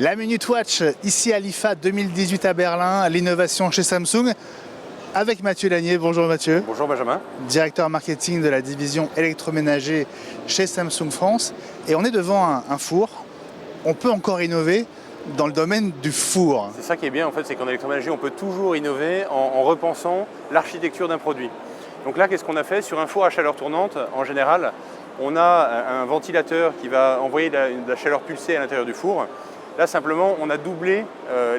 La Minute Watch, ici à l'IFA 2018 à Berlin, l'innovation chez Samsung, avec Mathieu Lanier. Bonjour Mathieu. Bonjour Benjamin. Directeur marketing de la division électroménager chez Samsung France. Et on est devant un four. On peut encore innover dans le domaine du four. C'est ça qui est bien en fait, c'est qu'en électroménager, on peut toujours innover en repensant l'architecture d'un produit. Donc là, qu'est-ce qu'on a fait? Sur un four à chaleur tournante, en général, on a un ventilateur qui va envoyer de la chaleur pulsée à l'intérieur du four. Là, simplement, on a doublé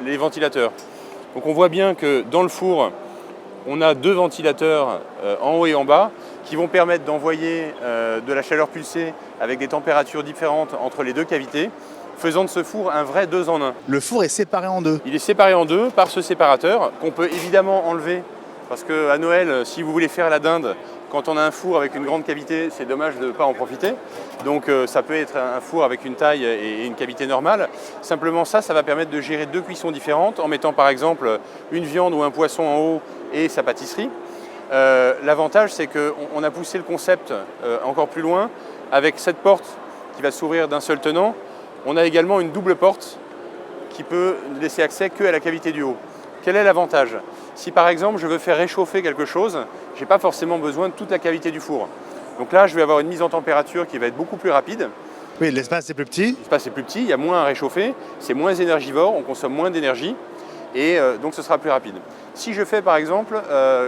les ventilateurs. Donc on voit bien que dans le four, on a deux ventilateurs en haut et en bas qui vont permettre d'envoyer de la chaleur pulsée avec des températures différentes entre les deux cavités, faisant de ce four un vrai 2 en 1. Le four est séparé en deux. Il est séparé en deux par ce séparateur qu'on peut évidemment enlever parce qu'à Noël, si vous voulez faire la dinde, quand on a un four avec une grande cavité, c'est dommage de ne pas en profiter. Donc ça peut être un four avec une taille et une cavité normale. Simplement ça va permettre de gérer deux cuissons différentes en mettant par exemple une viande ou un poisson en haut et sa pâtisserie. L'avantage, c'est qu'on a poussé le concept encore plus loin avec cette porte qui va s'ouvrir d'un seul tenant. On a également une double porte qui peut laisser accès qu'à la cavité du haut. Quel est l'avantage? Si par exemple je veux faire réchauffer quelque chose, je n'ai pas forcément besoin de toute la cavité du four. Donc là, je vais avoir une mise en température qui va être beaucoup plus rapide. Oui, l'espace est plus petit. L'espace est plus petit, il y a moins à réchauffer, c'est moins énergivore, on consomme moins d'énergie et donc ce sera plus rapide. Si je fais par exemple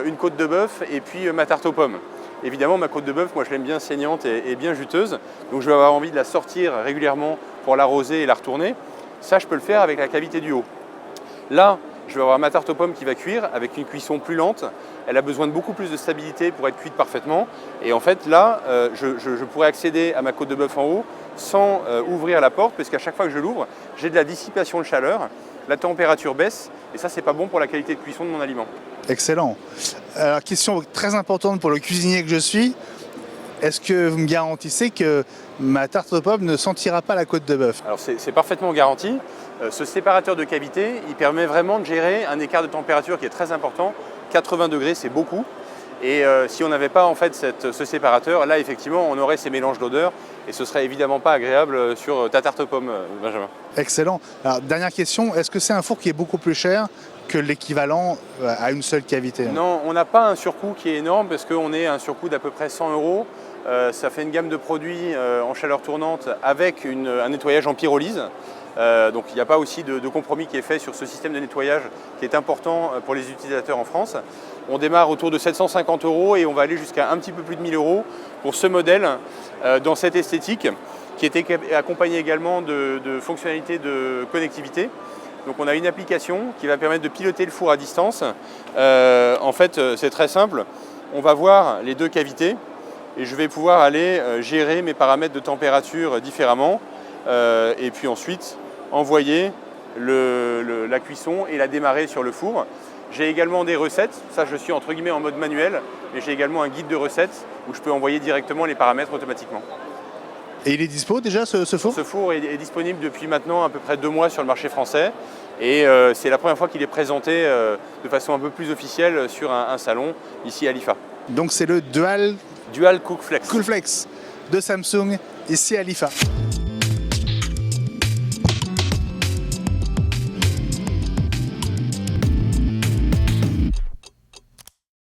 une côte de bœuf et puis ma tarte aux pommes, évidemment ma côte de bœuf, moi je l'aime bien saignante et bien juteuse, donc je vais avoir envie de la sortir régulièrement pour l'arroser et la retourner. Ça, je peux le faire avec la cavité du haut. Là, je vais avoir ma tarte aux pommes qui va cuire avec une cuisson plus lente. Elle a besoin de beaucoup plus de stabilité pour être cuite parfaitement. Et en fait, là, je pourrais accéder à ma côte de bœuf en haut sans ouvrir la porte, parce qu'à chaque fois que je l'ouvre, j'ai de la dissipation de chaleur, la température baisse, et ça, c'est pas bon pour la qualité de cuisson de mon aliment. Excellent. Alors, question très importante pour le cuisinier que je suis. Est-ce que vous me garantissez que ma tarte aux pommes ne sentira pas la côte de bœuf? Alors c'est parfaitement garanti. Ce séparateur de cavité, il permet vraiment de gérer un écart de température qui est très important. 80 degrés, c'est beaucoup. Et si on n'avait pas en fait ce séparateur, là effectivement on aurait ces mélanges d'odeurs et ce serait évidemment pas agréable sur ta tarte aux pommes, Benjamin. Excellent. Alors dernière question, est-ce que c'est un four qui est beaucoup plus cher que l'équivalent à une seule cavité? Non, on n'a pas un surcoût qui est énorme parce qu'on est à un surcoût d'à peu près 100 €. Ça fait une gamme de produits en chaleur tournante avec un nettoyage en pyrolyse. Donc il n'y a pas aussi de compromis qui est fait sur ce système de nettoyage qui est important pour les utilisateurs en France. On démarre autour de 750 € et on va aller jusqu'à un petit peu plus de 1000 € pour ce modèle dans cette esthétique qui est accompagnée également de fonctionnalités de connectivité. Donc on a une application qui va permettre de piloter le four à distance. En fait, c'est très simple. On va voir les deux cavités et je vais pouvoir aller gérer mes paramètres de température différemment et puis ensuite envoyer la cuisson et la démarrer sur le four. J'ai également des recettes, ça je suis entre guillemets en mode manuel, mais j'ai également un guide de recettes où je peux envoyer directement les paramètres automatiquement. Et il est dispo déjà ce four? Ce four est disponible depuis maintenant à peu près 2 mois sur le marché français et c'est la première fois qu'il est présenté de façon un peu plus officielle sur un salon ici à l'IFA. Donc c'est le Dual Dual Cook Flex. Cool Flex de Samsung ici à l'IFA.